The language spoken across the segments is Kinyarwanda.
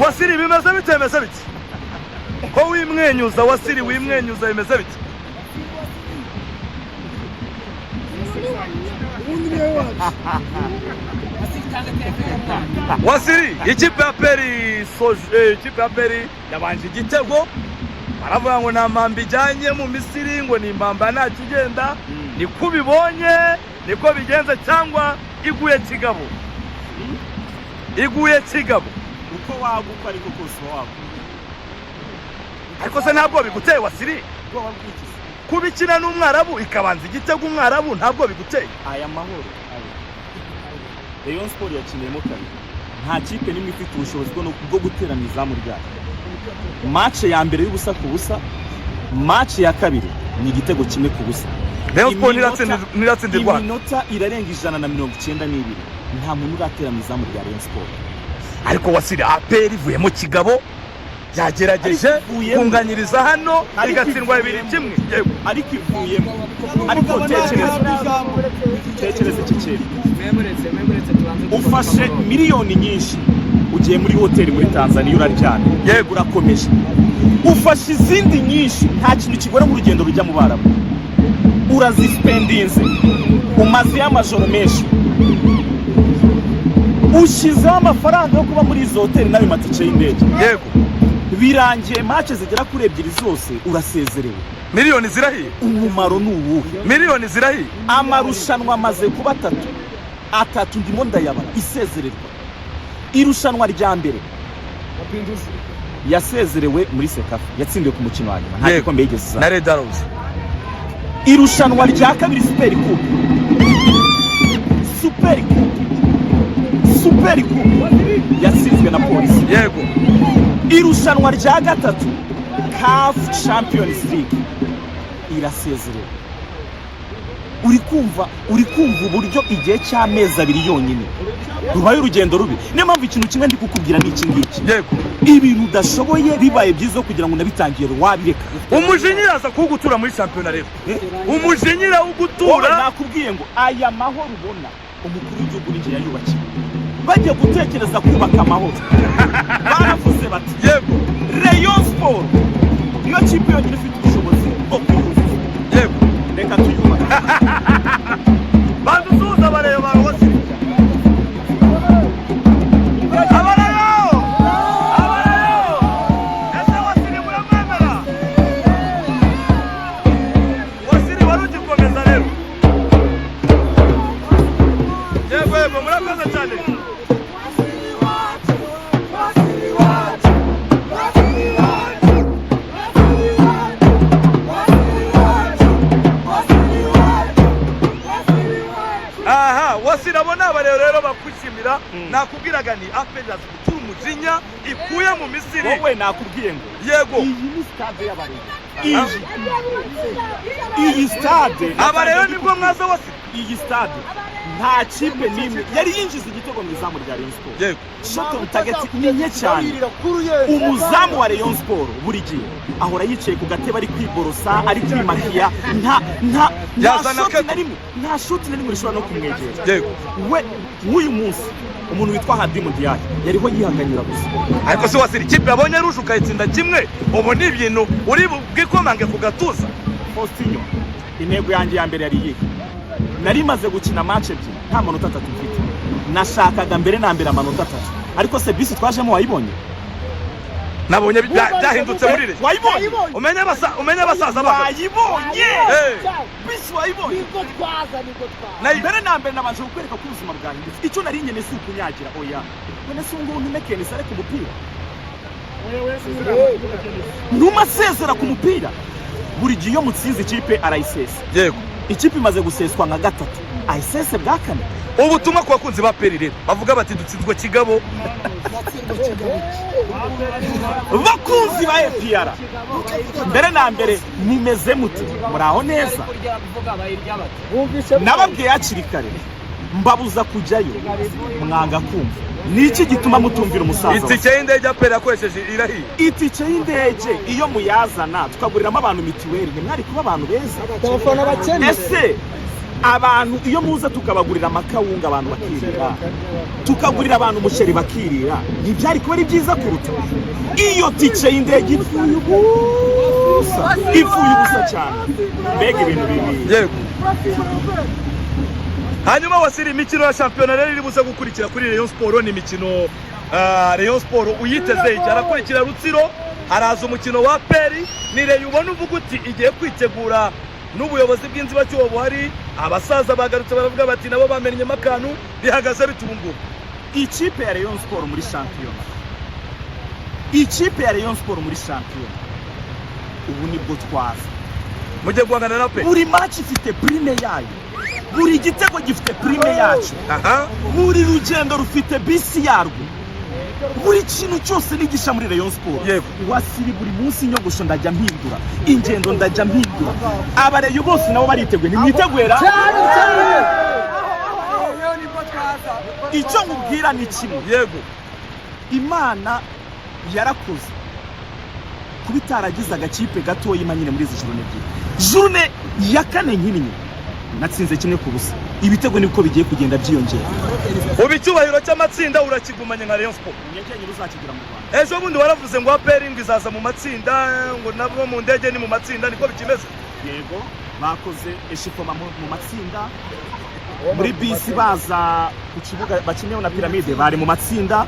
Wasiri bimeze bite ko wimwenyuza Wasiri wimwenyuza bimeze bite Wasiri ikipe ya Peri yabanje igitego baravuga ngo namamba ijyanye mu Misiri ngo ni mbamba nta kigenda ni kubibonye niko bigenze cyangwa iguye kigabo uko waguka ariko kose wako ariko se ntabwo biguteye Wasiri kubikina n'umwarabu ikabanza igitego umwarabu ntabwo biguteye aya mahoro Rayon Sport yakiniyemo kabiri nta kipe nimwe ifite ubushobozi bwo guterana izamu ryayo match ya mbere y'ubusa ku busa match ya kabiri ni igitego kimwe ku busa Rayon Sport niratsindirwa iminota irarenga 192 nta muntu uraterana izamu rya Rayon Sport ariko Wasiri APR ivuyemo kigabo yagerageje kunganyiriza hano igatsindwa 2-1 yego ariko ivuyemo ariko tekereza iki kintu ufashe miliyoni nyinshi ugiye muri hoteli muri Tanzania uraryana yego urakomeje ufashe izindi nyinshi nta kintu kigora mu rugendo rujya mu Barabu urazispendinze umaze y'amajoro menshi ushizeho amafaranga yo kuba muri izo hoteli nayo matike y'indege yego birangiye match zigera kuri 2 zose urasezerewe miliyoni zirahiye umumaro n'uwuhe miliyoni zirahiye amarushanwa amaze kuba 3 ndimo ndayabara isezererwa irushanwa rya mbere yasezerewe muri Sekafa yatsindiwe ku mukino wa nyuma nta gikombe yigeze na Red Arrows irushanwa rya kabiri Super Coupe yatsinzwe na Polisi yego irushanwa rya gatatu CAF Champions League irasezerewe uri kumva uburyo igihe cy'amezi 2 yonyine rubaye urugendo rubi niyo mpamvu ikintu kimwe ndi kukubwira ni iki ngiki yego ibintu udashoboye bibaye byiza kugira ngo nabitangiye wabireka umujinyira aza kugutura muri champion rero umujinyira ugutura nakubwiye ngo aya mahoro ubona umukuru w'igihugu n'inje yayubakiye bajye gutekereza kubaka amahoro baravuze bati yego Rayon Sport niyo kipe yonyine ifite ubushobozi bwo kuyuzuza yego reka tuyubake banduzuza bareba Wasiri ese Wasiri muramwemera Wasiri warugikomeza rero yego murakoze cyane Wasiri abona rero bakwishimira nakubwiraga ni APR gutura umujinya ikuye mu Misiri wowe nakubwiye ngo yego iyi ni stade y'abareba iyi stade abareba nibwo mwaza Wasiri iyi stade nta kipe nimwe yari yinjiza igitego mu izamu rya Rayon Sport yego shot target ni nke cyane umuzamu wa Rayon Sport buri gihe ahora yicaye ku gatebe ari kwiborosa ari kwimakiya nta shot na rimwe rishobora no kumwegera yego we nk'uyu munsi umuntu witwa Hadim Diaye yariho yihanganyira gusa ariko se Wasiri ikipe yabonye rusha ukayitsinda kimwe ubu ni ibintu uri bwikomange ku gatuza Faustinho intego yanjye ya mbere yari yihe nari maze gukina match ebyiri nta manota 3 mfite nashakaga mbere na mbere amanota 3 ariko se bisi twajemo wayibonye nabonye byahindutse muri re wayibonye umenye abasaza babo wayibonye bisi wayibonye niko twaza mbere na mbere nabanje kukwereka ko ubuzima bwahindutse icyo nari nyene si ukunyagira oya none se ngo ntumekene sare ku mupira ntumasezera ku mupira buri gihe iyo mutsinze ikipe arayisesa yego ikipe imaze guseswa nka 3 ayisese bwa 4 ubutumwa ku bakunzi ba APR rero bavuga bati dutsinzwe kigabo bakunzi ba APR mbere na mbere mumeze mute muraho neza nababwiye hakiri kare mbabuza kujyayo mwanga kumva niki gituma mutumvira umusaza itike y'indege APR yakoresheje irahiye itike y'indege iyo muyazana tukaguriramo abantu mitiweli ntimwari kuba abantu beza abafana bakene ese abantu iyo muza tukabagurira amakawunga abantu bakirira, tukagurira abantu umuceri bakirira, ntibyari kuba ari byiza kuruta iyo tike y'indege ipfuye ubusa cyane. Mbega ibintu bibi. Yego. Hanyuma wasiri imikino ya shampiyona rero iri buze gukurikira kuri Rayon Sport, ni imikino Rayon Sport uyiteze cyarakurikira Rutsiro, haraza umukino wa Peri, ni Rayon ubona uvuga uti igiye kwitegura n'ubuyobozi bw'inzibacyuho buhari, abasaza bagarutse baravuga bati nabo bamenye makanu bihagaze bitubungu. Ikipe ya Rayon Sport muri shampiyona, ikipe ya Rayon Sport muri shampiyona ubu nibwo twaza mujye guhangana na Peri. Buri match ifite prime yayo, buri gitego gifite prime yacu, buri rugendo rufite bisi yarwo, buri kintu cyose nigisha muri Rayon Sport. Yego. Wasiri buri munsi inyogosho ndajya mpindura, ingendo ndajya mpindura, abareyo bose nabo bariteguye, nimwitegwera icyo nkubwira ni kimwe. Yego. Imana yarakoze kuba itaragize agakipe gatoya imanyine muri izi journée ebyiri. Journée ya kane nk'inini natsinze 1-0. Ibitego niko bigiye kugenda byiyongera. Ubicyubahiro cy'amatsinda urakigumanye nka Rayon Sport. Nyekenye uzakigira mu Rwanda. Ejo bundi waravuze ngo Peri ngo izaza mu matsinda, ngo nabo mu ndege ni mu matsinda, niko bikimeze. Yego, bakoze eshipoma mu matsinda. Muri bisi baza ku kibuga bakineho na Pyramide bari mu matsinda.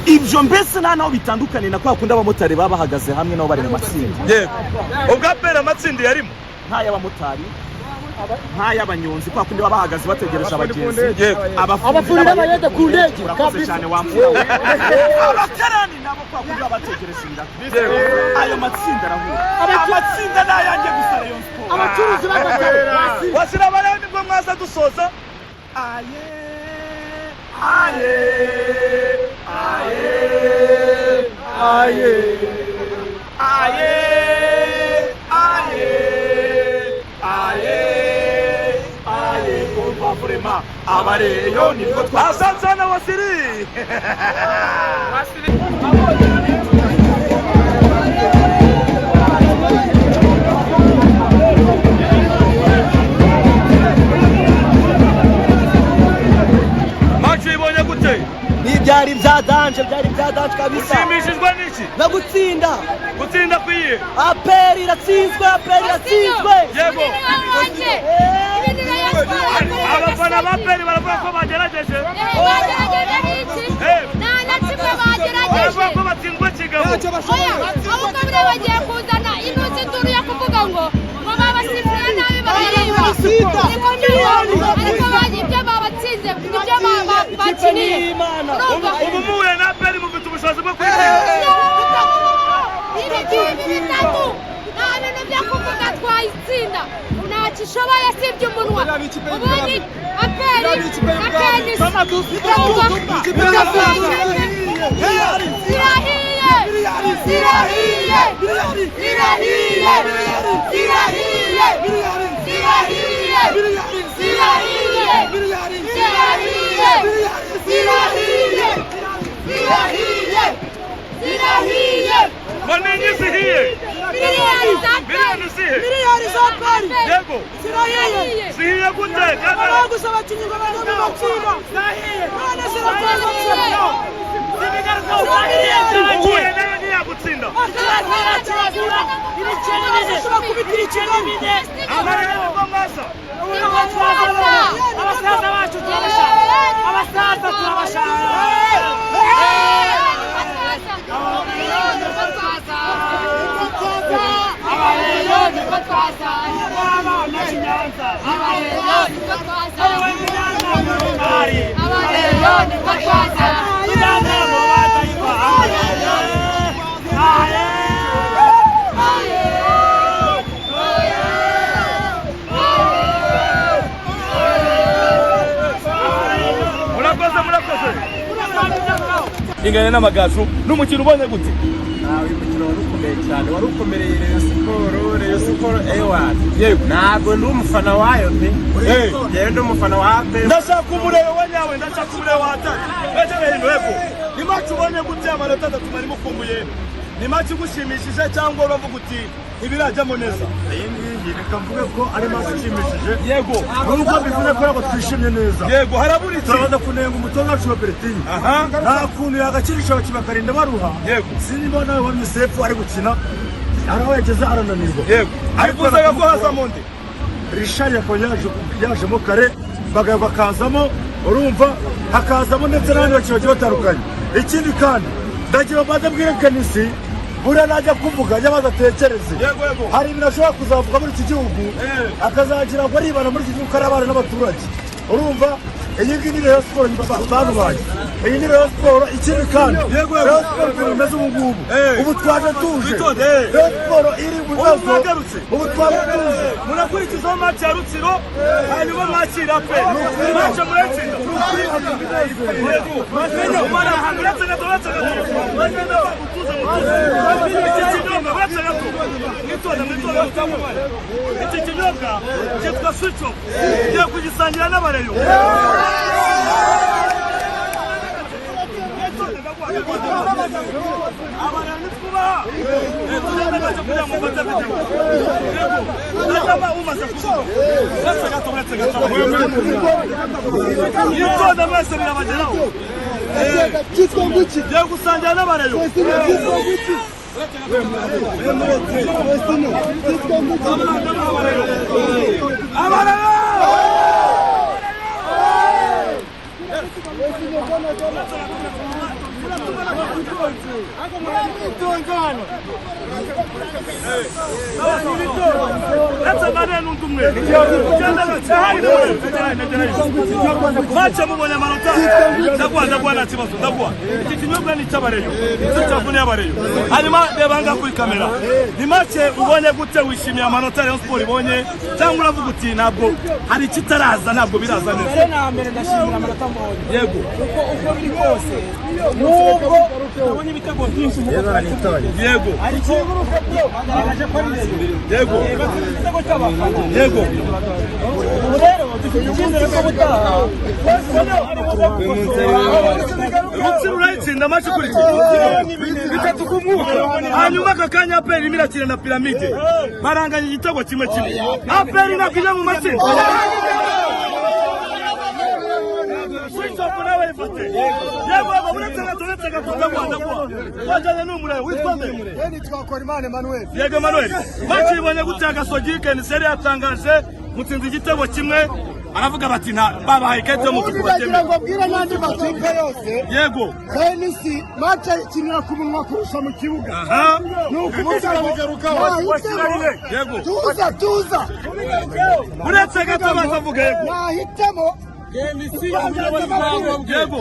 Ibyo mbese naho bitandukanye na kwa kundi abamotari babahagaze hamwe nabo bari mu matsinda. Yego. Ubwo Peri amatsinda yarimo nta y'abamotari, nta y'abanyonzi kwa kundi babahagaze bategereje abagenzi. Yego. Abafuri n'abayede ku ndege kabisa cyane wamfura. Abakarani nabo kwa kundi babategereje inda. Ayo matsinda arahura. Amatsinda nayanjye gusa Rayon Sport. abacuruzi b'amatara wasira barani bwo mwaza dusoza. Aye. Abareyo nibwo Asante na Wasiri. Match ibonye gute? byari byadanje kabisa. Ushimishijwe n'iki? No gutsinda kwiye. Aperi iratsinzwe. Yego. Abafana ba Peri baravuga ko bagerageje. Baravuga ko batsinzwe Kigabo. ahubwo bure bagiye kuzana inuzi turu yo kuvuga ngo babasifura nabi bareba ariko bagibye babatsinze ibyo bakiniye. Ubu muhuye na Peri mufite ubushobozi bwo kwitsinda. Ibintu bitatu nta bintu byo kuvuga twayitsinda, ntacyo ishoboye asibye umunwa. Ubundi Aperi Manini zihiye. Miliyoni za Peri. Yego. Zihiye gute? Gusa abakinnyi ngo bari mu matsinda. None Uhuye nayo ntiyagutsinda. Abareyo nibwo mwaza. abasaza bacu turabashaka. Abasaza turabashaka. Ingane n'amagaju n'umukino ubonye gute? Uyu mukino wari ukomeye cyane, wari ukomereye Rayon Sport Ewan. Yego. Ntabwo ndi umufana wayo pe. Yewe ndi umufana wa Aperi. Ndashaka umurebe wanyawe, ndashaka umurebe wa Atari. Ejere hino hepfo. Ni match ubonye gute amanota 3 mwari mukumbuye? ni match igushimishije cyangwa uravuga uti ibirajyamo neza? iyi ngiyi reka mvuge ko ari match ishimishije. Yego nubwo bivuze ko ntabwo twishimye neza. Yego harabura iki? turabaza kunenga umutoza wacu wa Bertini. nta kuntu yagakirisha abakinnyi bakarinda baruha. Yego sinibona nawe wa Misefu ari gukina aho yageze arananirwa. Yego arifuzaga ko hazamo nde? Richard yajemo kare bagabo bakazamo, urumva hakazamo ndetse n'abandi bakinnyi bagiye batandukanye. Ikindi kandi ndagira baze bwire Kenisi buriya najya kuvuga yabaza atekereze. Hari ibintu ashobora kuzavuga muri iki gihugu akazagira ngo aribana muri iki gihugu karabana n'abaturage. Urumva iyi ngiyi ni Rayon Sports banubaye. Iyi ni Rayon Sports. Ikindi kandi Rayon Sports imeze ubu ngubu ubu twaje tuje Rayon Sports iri mu bibazo ubu twaje tuje. Munakurikizaho match ya Rutsiro hanyuma match ya Aperi. Match muratsinda. Iki kinyobwa cyitwa Switch Off ngiye kugisangira n'abareyo. Ngiye gusangira n'abareyo. Macha mubonye amanota ndagwa nta kibazo ndagwa. Iki kinyobwa ni cy'abareyo cy'abune y'abareyo. Hanyuma reba nga kuri kamera ni mache ubonye gute wishimiye amanota Rayon Sports ibonye cyangwa uravuga uti ntabwo hari kitaraza ntabwo biraza neza? Mbere na mbere ndashimira amanota mbonye. Yego uko biri kose nubwo abonye ibitego byinshi mu yego ari kiburuka byo bagaragaje ko ari neza. Yego igitego cy'abafana. Yego ubu rero dufite icyizere ko butaha Rutsiro urayitsinda match kuri bitatu ku mwuka. Hanyuma aka kanya Aperi irimo irakina na Piramide baranganya igitego kimwe. Aperi nakijya mu matsinda. Yego Emmanuel match ibonye gute Gasogi Kenisi yari yatangaje mutsinze igitego kimwe aravuga bati nta babahaye kete mu kugira ngo bwira n'andi makipe yose. Yego Kenisi match ikinira ku munwa kurusha mu kibuga. Nuko bigarukaho. Yego tuza uretse gato bazavuga yego nahitamo yego